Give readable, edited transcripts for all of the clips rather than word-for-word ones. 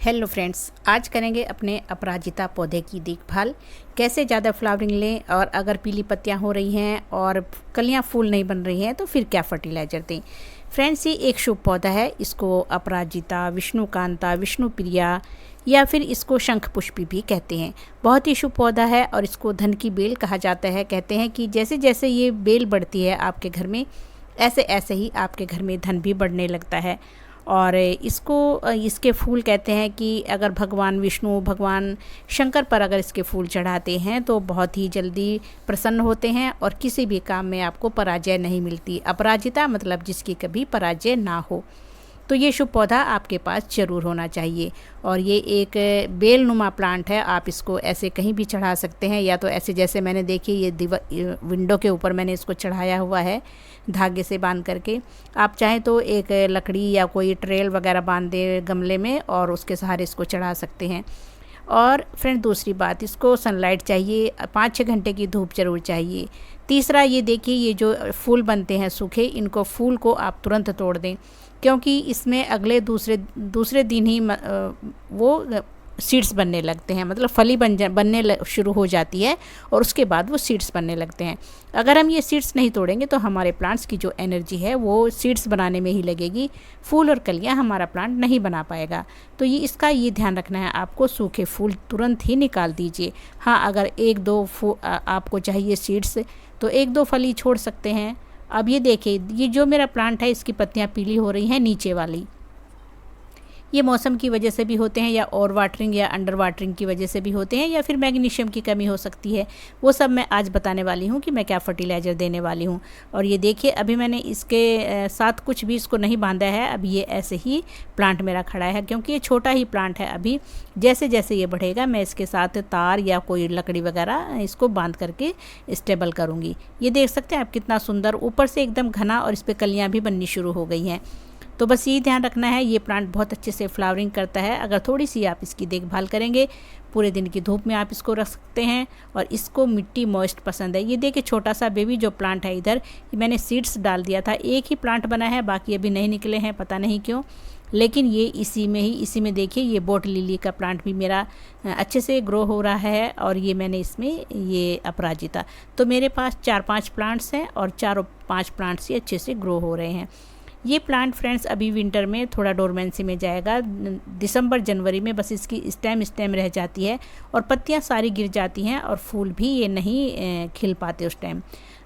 Hello friends, आज करेंगे अपने अपराजिता पौधे की देखभाल। कैसे ज़्यादा फ्लावरिंग लें और अगर पीली पत्तियां हो रही हैं और कलियां फूल नहीं बन रही हैं तो फिर क्या फर्टिलाइज़र दें। फ्रेंड्स, ये एक शुभ पौधा है। इसको अपराजिता, विष्णुकांता, विष्णुप्रिया या फिर इसको शंख पुष्पी भी कहते हैं। बहुत ही शुभ पौधा है और इसको धन की बेल कहा जाता है। कहते हैं कि जैसे जैसे ये बेल बढ़ती है आपके घर में, ऐसे ऐसे ही आपके घर में धन भी बढ़ने लगता है। और इसके फूल कहते हैं कि अगर भगवान विष्णु, भगवान शंकर पर अगर इसके फूल चढ़ाते हैं तो बहुत ही जल्दी प्रसन्न होते हैं और किसी भी काम में आपको पराजय नहीं मिलती। अपराजिता मतलब जिसकी कभी पराजय ना हो। तो ये शुभ पौधा आपके पास ज़रूर होना चाहिए। और ये एक बेलनुमा प्लांट है। आप इसको ऐसे कहीं भी चढ़ा सकते हैं, या तो ऐसे जैसे मैंने देखिए ये विंडो के ऊपर मैंने इसको चढ़ाया हुआ है धागे से बांध करके। आप चाहें तो एक लकड़ी या कोई ट्रेल वगैरह बांध दे गमले में और उसके सहारे इसको चढ़ा सकते हैं। और फ्रेंड, दूसरी बात, इसको सनलाइट चाहिए, 5-6 घंटे की धूप जरूर चाहिए। तीसरा, ये देखिए ये जो फूल बनते हैं सूखे, इनको फूल को आप तुरंत तोड़ दें, क्योंकि इसमें अगले दूसरे दिन ही वो सीड्स बनने लगते हैं। मतलब फली बनने शुरू हो जाती है और उसके बाद वो सीड्स बनने लगते हैं। अगर हम ये सीड्स नहीं तोड़ेंगे तो हमारे प्लांट्स की जो एनर्जी है वो सीड्स बनाने में ही लगेगी। फूल और कलियां हमारा प्लांट नहीं बना पाएगा। तो इसका ये ध्यान रखना है आपको। सूखे फूल तुरंत ही निकाल दीजिए। हाँ, अगर 1-2 आपको चाहिए सीड्स तो 1-2 फली छोड़ सकते हैं। अब ये देखिए, ये जो मेरा प्लांट है इसकी पत्तियां पीली हो रही हैं नीचे वाली। ये मौसम की वजह से भी होते हैं, या ओवर वाटरिंग या अंडर वाटरिंग की वजह से भी होते हैं, या फिर मैग्नीशियम की कमी हो सकती है। वो सब मैं आज बताने वाली हूँ कि मैं क्या फर्टिलाइज़र देने वाली हूँ। और ये देखिए, अभी मैंने इसके साथ कुछ भी इसको नहीं बांधा है। अभी ये ऐसे ही प्लांट मेरा खड़ा है, क्योंकि ये छोटा ही प्लांट है। अभी जैसे जैसे ये बढ़ेगा मैं इसके साथ तार या कोई लकड़ी वगैरह इसको बांध करके स्टेबल करूँगी। ये देख सकते हैं आप कितना सुंदर ऊपर से एकदम घना, और इस पर कलियाँ भी बननी शुरू हो गई हैं। तो बस ये ध्यान रखना है, ये प्लांट बहुत अच्छे से फ्लावरिंग करता है। अगर थोड़ी सी आप इसकी देखभाल करेंगे, पूरे दिन की धूप में आप इसको रख सकते हैं। और इसको मिट्टी मॉइस्ट पसंद है। ये देखिए छोटा सा बेबी जो प्लांट है इधर, मैंने सीड्स डाल दिया था। एक ही प्लांट बना है, बाकी अभी नहीं निकले हैं, पता नहीं क्यों। लेकिन ये इसी में देखिए ये बोट लिली का प्लांट भी मेरा अच्छे से ग्रो हो रहा है। और ये मैंने इसमें ये अपराजिता, तो मेरे पास 4-5 प्लांट्स हैं और 4-5 प्लांट्स ये अच्छे से ग्रो हो रहे हैं। ये प्लांट फ्रेंड्स अभी विंटर में थोड़ा डोरमेंसी में जाएगा। दिसंबर जनवरी में बस इसकी स्टेम रह जाती है और पत्तियां सारी गिर जाती हैं और फूल भी ये नहीं खिल पाते उस टाइम।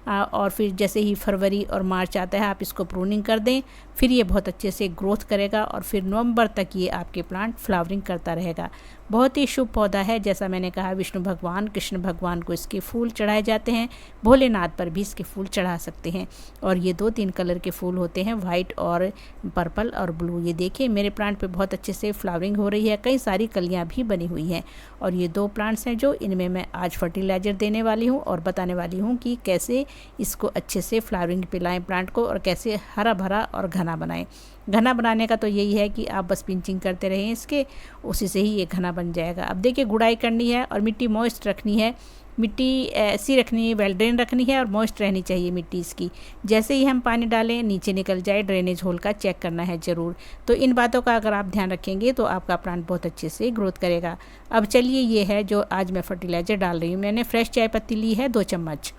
और फिर जैसे ही फरवरी और मार्च आता है आप इसको प्रूनिंग कर दें, फिर ये बहुत अच्छे से ग्रोथ करेगा और फिर नवंबर तक ये आपके प्लांट फ्लावरिंग करता रहेगा। बहुत ही शुभ पौधा है। जैसा मैंने कहा, विष्णु भगवान, कृष्ण भगवान को इसके फूल चढ़ाए जाते हैं। भोलेनाथ पर भी इसके फूल चढ़ा सकते हैं। और ये 2-3 कलर के फूल होते हैं, वाइट और पर्पल और ब्लू। ये देखिए मेरे प्लांट पे बहुत अच्छे से फ्लावरिंग हो रही है, कई सारी कलियाँ भी बनी हुई हैं। और ये 2 प्लांट्स हैं जो इनमें मैं आज फर्टिलाइज़र देने वाली हूँ और बताने वाली हूँ कि कैसे इसको अच्छे से फ्लावरिंग पिलाएं प्लांट को, और कैसे हरा भरा और घना बनाएं। घना बनाने का तो यही है कि आप बस पिंचिंग करते रहें इसके, उसी से ही ये घना बन जाएगा। अब देखिए, गुड़ाई करनी है और मिट्टी मॉइस्ट रखनी है। मिट्टी ऐसी रखनी है, वेल ड्रेन रखनी है और मॉइस्ट रहनी चाहिए मिट्टी इसकी। जैसे ही हम पानी डालें नीचे निकल जाए, ड्रेनेज होल का चेक करना है ज़रूर। तो इन बातों का अगर आप ध्यान रखेंगे तो आपका प्लांट बहुत अच्छे से ग्रोथ करेगा। अब चलिए, ये है जो आज मैं फर्टिलाइज़र डाल रही हूँ। मैंने फ्रेश चाय पत्ती ली है 2 चम्मच,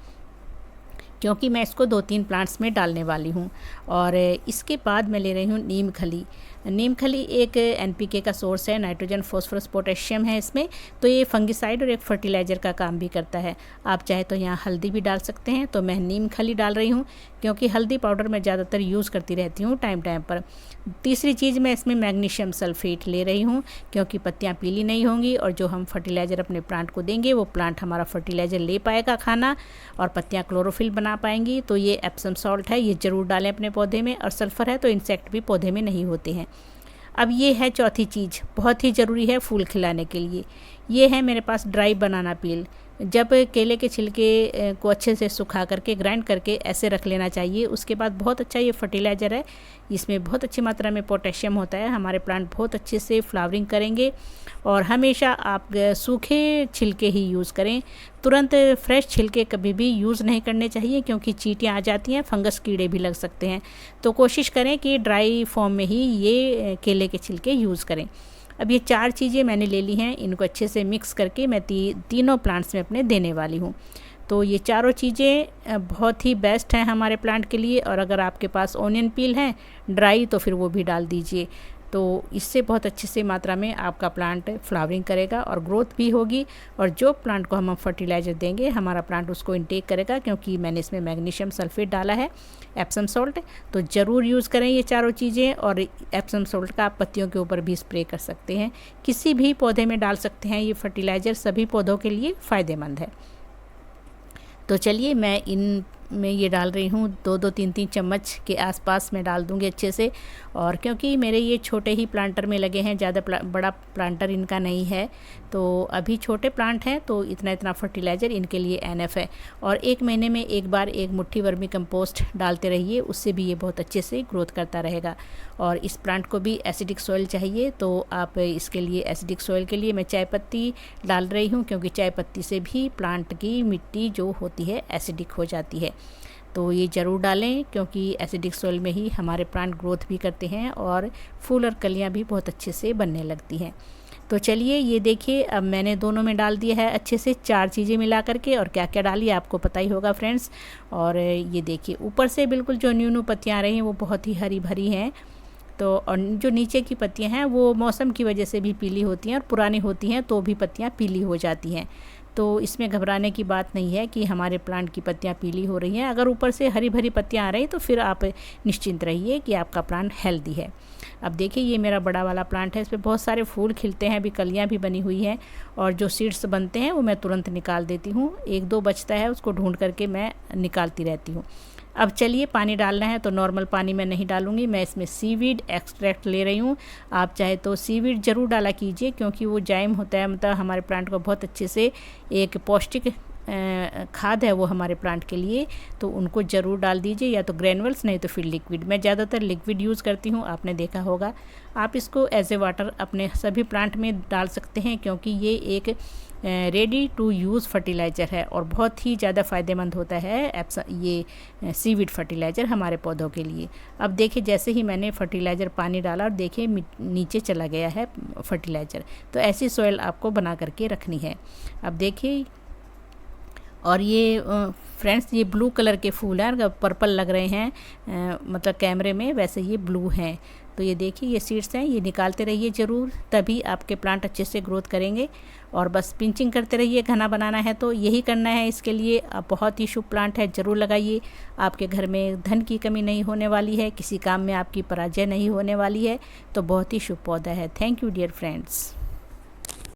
क्योंकि मैं इसको 2-3 प्लांट्स में डालने वाली हूँ। और इसके बाद मैं ले रही हूँ नीम खली। नीम खली एक एनपीके का सोर्स है, नाइट्रोजन, फॉस्फोरस, पोटेशियम है इसमें। तो ये फंगिसाइड और एक फर्टिलाइज़र का काम भी करता है। आप चाहे तो यहाँ हल्दी भी डाल सकते हैं। तो मैं नीम खली डाल रही हूँ, क्योंकि हल्दी पाउडर मैं ज़्यादातर यूज़ करती रहती हूँ टाइम पर। तीसरी चीज़, मैं इसमें मैग्नीशियम सल्फेट ले रही हूँ, क्योंकि पत्तियाँ पीली नहीं होंगी और जो हम फर्टिलाइज़र अपने प्लांट को देंगे वो प्लांट हमारा फर्टिलाइज़र ले पाएगा खाना, और पत्तियाँ क्लोरोफिल बना पाएंगी। तो ये एप्सम सॉल्ट है, ये ज़रूर डालें अपने पौधे में। और सल्फ़र है तो इंसेक्ट भी पौधे में नहीं होते हैं। अब ये है चौथी चीज़, बहुत ही ज़रूरी है फूल खिलाने के लिए। ये है मेरे पास ड्राई बनाना पील। जब केले के छिलके को अच्छे से सुखा करके ग्राइंड करके ऐसे रख लेना चाहिए। उसके बाद बहुत अच्छा ये फर्टिलाइज़र है, इसमें बहुत अच्छी मात्रा में पोटेशियम होता है। हमारे प्लांट बहुत अच्छे से फ्लावरिंग करेंगे। और हमेशा आप सूखे छिलके ही यूज़ करें, तुरंत फ्रेश छिलके कभी भी यूज़ नहीं करने चाहिए, क्योंकि चींटियाँ आ जाती हैं, फंगस कीड़े भी लग सकते हैं। तो कोशिश करें कि ड्राई फॉर्म में ही ये केले के छिलके यूज़ करें। अब ये 4 चीज़ें मैंने ले ली हैं, इनको अच्छे से मिक्स करके मैं तीनों प्लांट्स में अपने देने वाली हूँ। तो ये चारों चीज़ें बहुत ही बेस्ट हैं हमारे प्लांट के लिए। और अगर आपके पास ओनियन पील है ड्राई तो फिर वो भी डाल दीजिए। तो इससे बहुत अच्छे से मात्रा में आपका प्लांट फ्लावरिंग करेगा और ग्रोथ भी होगी। और जो प्लांट को हम फर्टिलाइज़र देंगे हमारा प्लांट उसको इनटेक करेगा, क्योंकि मैंने इसमें मैग्नीशियम सल्फेट डाला है, एप्सम सॉल्ट। तो ज़रूर यूज़ करें ये चारों चीज़ें। और एप्सम सॉल्ट का आप पत्तियों के ऊपर भी स्प्रे कर सकते हैं, किसी भी पौधे में डाल सकते हैं। ये फर्टिलाइज़र सभी पौधों के लिए फ़ायदेमंद है। तो चलिए मैं इन में ये डाल रही हूँ 2-2 3-3 चम्मच के आसपास मैं डाल दूँगी अच्छे से। और क्योंकि मेरे ये छोटे ही प्लांटर में लगे हैं, ज़्यादा बड़ा प्लांटर इनका नहीं है, तो अभी छोटे प्लांट हैं, तो इतना फर्टिलाइज़र इनके लिए एनफ है। और 1 महीने में एक बार 1 मुट्ठी वर्मी कंपोस्ट डालते रहिए, उससे भी ये बहुत अच्छे से ग्रोथ करता रहेगा। और इस प्लांट को भी एसिडिक सॉइल चाहिए, तो आप इसके लिए एसिडिक सॉइल के लिए मैं चाय पत्ती डाल रही हूँ, क्योंकि चाय पत्ती से भी प्लांट की मिट्टी जो होती है एसिडिक हो जाती है। तो ये ज़रूर डालें, क्योंकि एसिडिक सॉइल में ही हमारे प्लांट ग्रोथ भी करते हैं और फूल और कलियाँ भी बहुत अच्छे से बनने लगती हैं। तो चलिए ये देखिए, अब मैंने दोनों में डाल दिया है अच्छे से 4 चीज़ें मिला करके। और क्या क्या डाली आपको पता ही होगा फ्रेंड्स। और ये देखिए ऊपर से बिल्कुल जो न्यू पत्तियाँ आ रही हैं वो बहुत ही हरी भरी हैं। तो और जो नीचे की पत्तियां हैं वो मौसम की वजह से भी पीली होती हैं, और पुरानी होती हैं तो भी पत्तियां पीली हो जाती हैं। तो इसमें घबराने की बात नहीं है कि हमारे प्लांट की पत्तियां पीली हो रही हैं। अगर ऊपर से हरी भरी पत्तियां आ रही तो फिर आप निश्चिंत रहिए कि आपका प्लांट हेल्दी है। अब देखिए ये मेरा बड़ा वाला प्लांट है, इस पर बहुत सारे फूल खिलते हैं, अभी कलियाँ भी बनी हुई हैं। और जो सीड्स बनते हैं वो मैं तुरंत निकाल देती हूँ, 1-2 बचता है उसको ढूंढ करके मैं निकालती रहती हूँ। अब चलिए पानी डालना है, तो नॉर्मल पानी मैं नहीं डालूँगी, मैं इसमें सीवीड एक्सट्रैक्ट ले रही हूँ। आप चाहे तो सीवीड ज़रूर डाला कीजिए, क्योंकि वो जाइम होता है, मतलब हमारे प्लांट को बहुत अच्छे से एक पौष्टिक खाद है वो हमारे प्लांट के लिए। तो उनको ज़रूर डाल दीजिए, या तो ग्रैनुअल्स नहीं तो फिर लिक्विड। मैं ज़्यादातर लिक्विड यूज़ करती हूँ, आपने देखा होगा। आप इसको एज ए वाटर अपने सभी प्लांट में डाल सकते हैं, क्योंकि ये एक रेडी टू यूज़ फर्टिलाइज़र है और बहुत ही ज़्यादा फ़ायदेमंद होता है ये सीवीड फर्टिलाइज़र हमारे पौधों के लिए। अब देखिए जैसे ही मैंने फर्टिलाइज़र पानी डाला और देखिए नीचे चला गया है फर्टिलाइज़र। तो ऐसी सॉइल आपको बना करके रखनी है। अब देखिए, और ये फ्रेंड्स ये ब्लू कलर के फूल हैं, अगर पर्पल लग रहे हैं मतलब कैमरे में, वैसे ये ब्लू हैं। तो ये देखिए ये सीड्स हैं, ये निकालते रहिए ज़रूर, तभी आपके प्लांट अच्छे से ग्रोथ करेंगे। और बस पिंचिंग करते रहिए, घना बनाना है तो यही करना है इसके लिए। अब बहुत ही शुभ प्लांट है, ज़रूर लगाइए। आपके घर में धन की कमी नहीं होने वाली है, किसी काम में आपकी पराजय नहीं होने वाली है। तो बहुत ही शुभ पौधा है। Thank you dear friends.